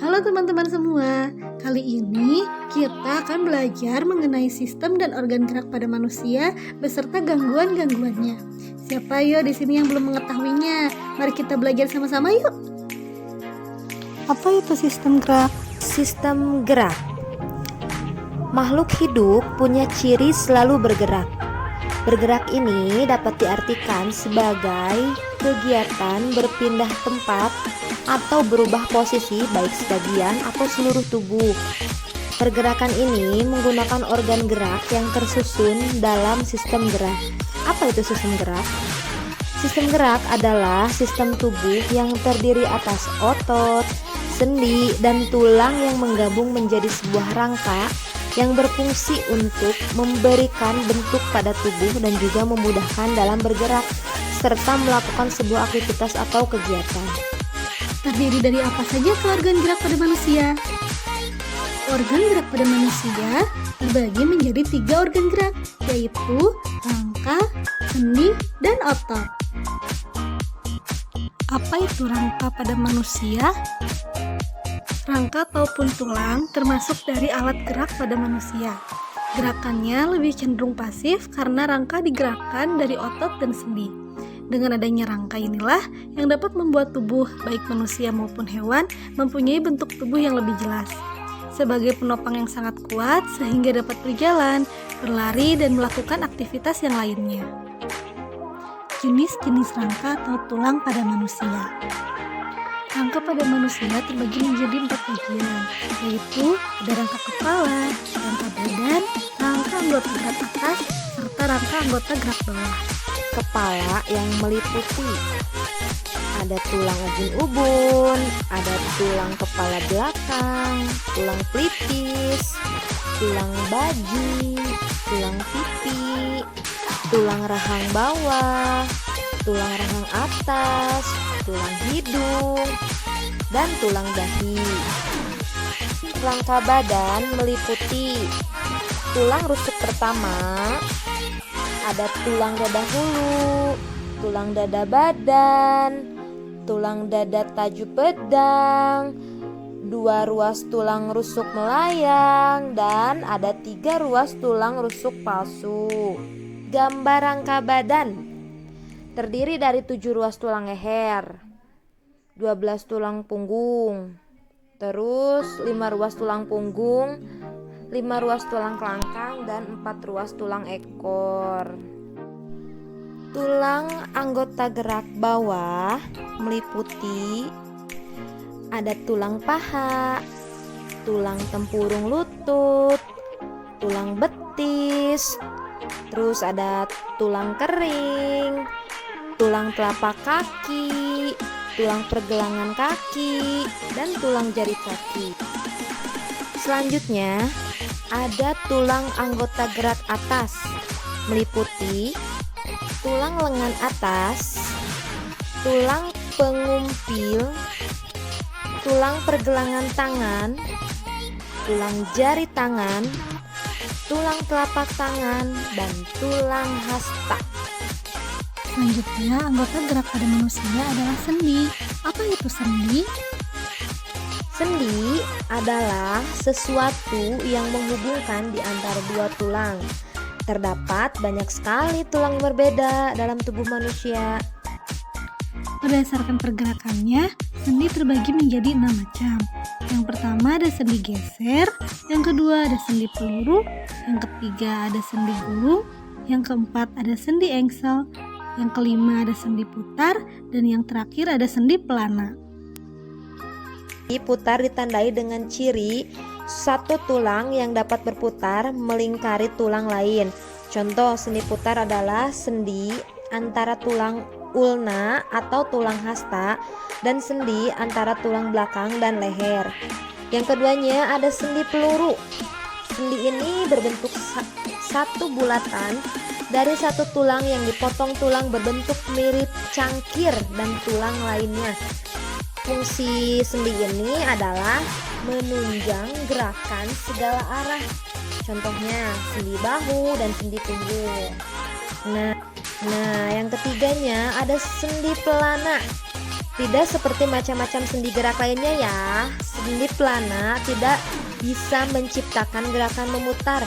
Halo teman-teman semua, kali ini kita akan belajar mengenai sistem dan organ gerak pada manusia beserta gangguan-gangguannya. Siapa yo di sini yang belum mengetahuinya? Mari kita belajar sama-sama yuk. Apa itu sistem gerak? Sistem gerak. Makhluk hidup punya ciri selalu bergerak. Bergerak ini dapat diartikan sebagai kegiatan berpindah tempat atau berubah posisi baik sebagian atau seluruh tubuh. Pergerakan ini menggunakan organ gerak yang tersusun dalam sistem gerak. Apa itu sistem gerak? Sistem gerak adalah sistem tubuh yang terdiri atas otot, sendi, dan tulang yang menggabung menjadi sebuah rangka yang berfungsi untuk memberikan bentuk pada tubuh dan juga memudahkan dalam bergerak serta melakukan sebuah aktivitas atau kegiatan. Terdiri dari apa saja organ gerak pada manusia? Organ gerak pada manusia terbagi menjadi 3 organ gerak, yaitu rangka, sendi, dan otot. Apa itu rangka pada manusia? Rangka ataupun tulang termasuk dari alat gerak pada manusia. Gerakannya lebih cenderung pasif karena rangka digerakkan dari otot dan sendi. Dengan adanya rangka inilah yang dapat membuat tubuh baik manusia maupun hewan mempunyai bentuk tubuh yang lebih jelas. Sebagai penopang yang sangat kuat sehingga dapat berjalan, berlari, dan melakukan aktivitas yang lainnya. Jenis-jenis rangka atau tulang pada manusia. Rangka pada manusia terbagi menjadi 4 bagian, yaitu ada rangka kepala, rangka badan, rangka anggota gerak atas, serta rangka anggota gerak bawah. Kepala yang meliputi ada tulang ubun-ubun, ada tulang kepala belakang, tulang pelipis, tulang baji, tulang pipi, tulang rahang bawah, tulang rahang atas, tulang hidung, dan tulang dahi. Rangka badan meliputi tulang rusuk pertama, ada tulang dada hulu, tulang dada badan, tulang dada tajuk pedang, 2 ruas tulang rusuk melayang, dan ada 3 ruas tulang rusuk palsu. Gambar rangka badan terdiri dari 7 ruas tulang leher, 12 tulang punggung, terus 5 ruas tulang punggung, 5 ruas tulang kelangkang, dan 4 ruas tulang ekor. Tulang anggota gerak bawah meliputi ada tulang paha, tulang tempurung lutut, tulang betis, terus ada tulang kering, tulang telapak kaki, tulang pergelangan kaki, dan tulang jari kaki. Selanjutnya ada tulang anggota gerak atas meliputi tulang lengan atas, tulang pengumpil, tulang pergelangan tangan, tulang jari tangan, tulang telapak tangan, dan tulang hasta. Selanjutnya, anggota gerak pada manusia adalah sendi. Apa itu sendi? Sendi adalah sesuatu yang menghubungkan di antara 2 tulang. Terdapat banyak sekali tulang yang berbeda dalam tubuh manusia. Berdasarkan pergerakannya, sendi terbagi menjadi 6 macam. Yang pertama ada sendi geser, yang kedua ada sendi peluru, yang ketiga ada sendi gulung, yang keempat ada sendi engsel, yang kelima ada sendi putar, dan yang terakhir ada sendi pelana. Putar ditandai dengan ciri satu tulang yang dapat berputar melingkari tulang lain. Contoh sendi putar adalah sendi antara tulang ulna atau tulang hasta dan sendi antara tulang belakang dan leher. Yang keduanya ada sendi peluru. Sendi ini berbentuk satu bulatan dari satu tulang yang dipotong tulang berbentuk mirip cangkir dan tulang lainnya. Fungsi sendi ini adalah menunjang gerakan segala arah. Contohnya sendi bahu dan sendi punggung. Nah, yang ketiganya ada sendi pelana. Tidak seperti macam-macam sendi gerak lainnya ya, sendi pelana tidak bisa menciptakan gerakan memutar.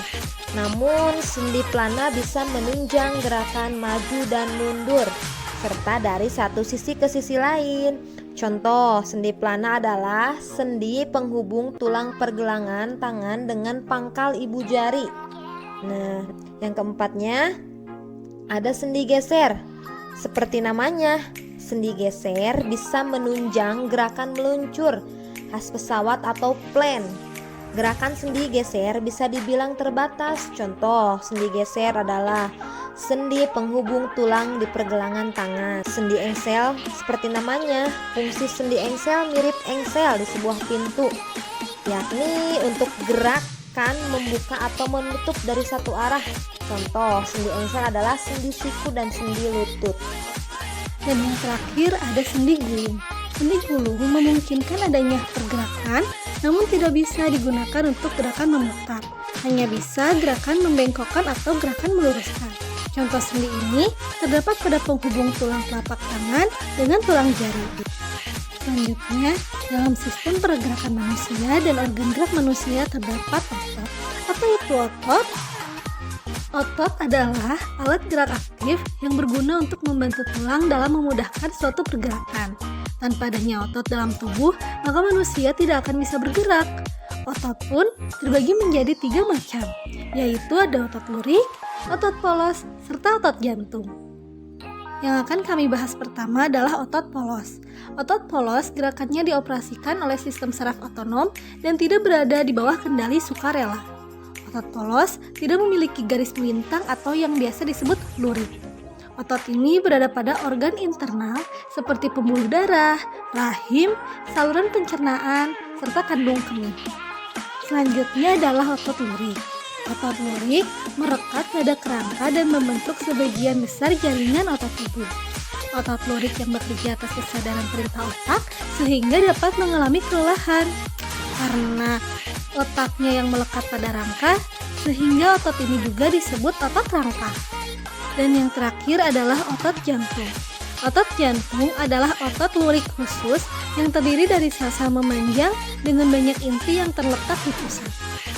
Namun sendi pelana bisa menunjang gerakan maju dan mundur, serta dari satu sisi ke sisi lain. Contoh sendi pelana adalah sendi penghubung tulang pergelangan tangan dengan pangkal ibu jari. Nah, yang keempatnya ada sendi geser. Seperti namanya, sendi geser bisa menunjang gerakan meluncur khas pesawat atau plane. Gerakan sendi geser bisa dibilang terbatas. Contoh, sendi geser adalah sendi penghubung tulang di pergelangan tangan. Sendi engsel, seperti namanya, fungsi sendi engsel mirip engsel di sebuah pintu, yakni untuk gerakan membuka atau menutup dari satu arah. Contoh, sendi engsel adalah sendi siku dan sendi lutut. Dan yang terakhir ada sendi gulung. Sendi gulung memungkinkan adanya pergerakan, namun tidak bisa digunakan untuk gerakan memutar. Hanya bisa gerakan membengkokkan atau gerakan meluruskan. Contoh sendi ini terdapat pada penghubung tulang telapak tangan dengan tulang jari. Selanjutnya, dalam sistem pergerakan manusia dan organ gerak manusia terdapat otot. Apa itu otot? Otot adalah alat gerak aktif yang berguna untuk membantu tulang dalam memudahkan suatu pergerakan. Tanpa adanya otot dalam tubuh, maka manusia tidak akan bisa bergerak. Otot pun terbagi menjadi 3 macam, yaitu ada otot lurik, otot polos, serta otot jantung. Yang akan kami bahas pertama adalah otot polos. Otot polos gerakannya dioperasikan oleh sistem saraf otonom dan tidak berada di bawah kendali sukarela. Otot polos tidak memiliki garis melintang atau yang biasa disebut lurik. Otot ini berada pada organ internal seperti pembuluh darah, rahim, saluran pencernaan, serta kandung kemih. Selanjutnya adalah otot lurik. Otot lurik merekat pada kerangka dan membentuk sebagian besar jaringan otot tubuh. Otot lurik yang bekerja atas kesadaran perintah otak sehingga dapat mengalami kelelahan. Karena letaknya yang melekat pada rangka, sehingga otot ini juga disebut otot rangka. Dan yang terakhir adalah otot jantung. Otot jantung adalah otot lurik khusus yang terdiri dari sel-sel memanjang dengan banyak inti yang terletak di pusat.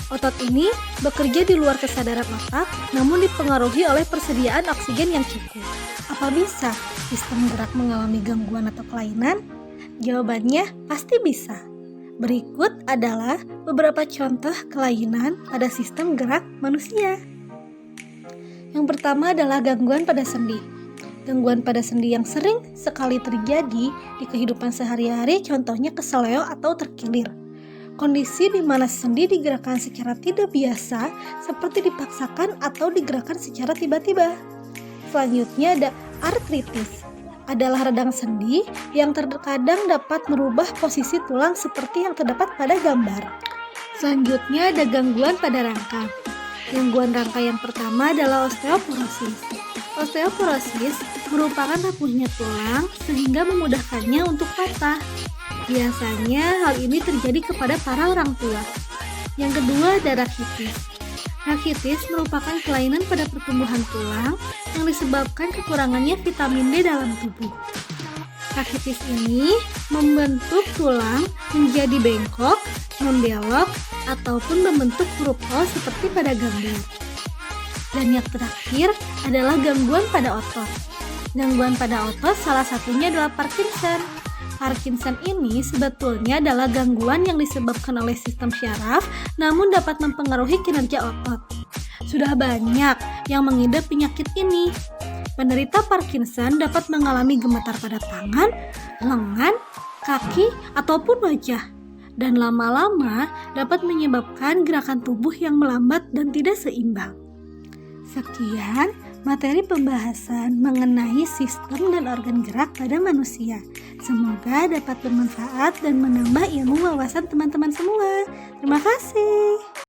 Otot ini bekerja di luar kesadaran otak, namun dipengaruhi oleh persediaan oksigen yang cukup. Apa bisa sistem gerak mengalami gangguan atau kelainan? Jawabannya pasti bisa. Berikut adalah beberapa contoh kelainan pada sistem gerak manusia. Yang pertama adalah gangguan pada sendi. Gangguan pada sendi yang sering sekali terjadi di kehidupan sehari-hari, contohnya keseleo atau terkilir. Kondisi di mana sendi digerakkan secara tidak biasa, seperti dipaksakan atau digerakkan secara tiba-tiba. Selanjutnya ada artritis. Adalah radang sendi yang terkadang dapat merubah posisi tulang seperti yang terdapat pada gambar. Selanjutnya ada gangguan pada rangka. Gangguan rangka yang pertama adalah osteoporosis. Osteoporosis merupakan rapuhnya tulang sehingga memudahkannya untuk patah. Biasanya hal ini terjadi kepada para orang tua. Yang kedua ada rakitis. Rakitis merupakan kelainan pada pertumbuhan tulang yang disebabkan kekurangannya vitamin D dalam tubuh. Rakitis ini membentuk tulang menjadi bengkok, membelok, ataupun membentuk huruf O seperti pada gambar. Dan yang terakhir adalah gangguan pada otot. Gangguan pada otot salah satunya adalah Parkinson. Parkinson ini sebetulnya adalah gangguan yang disebabkan oleh sistem syaraf, namun dapat mempengaruhi kinerja otot. Sudah banyak yang mengidap penyakit ini. Penderita Parkinson dapat mengalami gemetar pada tangan, lengan, kaki, ataupun wajah. Dan lama-lama dapat menyebabkan gerakan tubuh yang melambat dan tidak seimbang. Sekian materi pembahasan mengenai sistem dan organ gerak pada manusia. Semoga dapat bermanfaat dan menambah ilmu wawasan teman-teman semua. Terima kasih.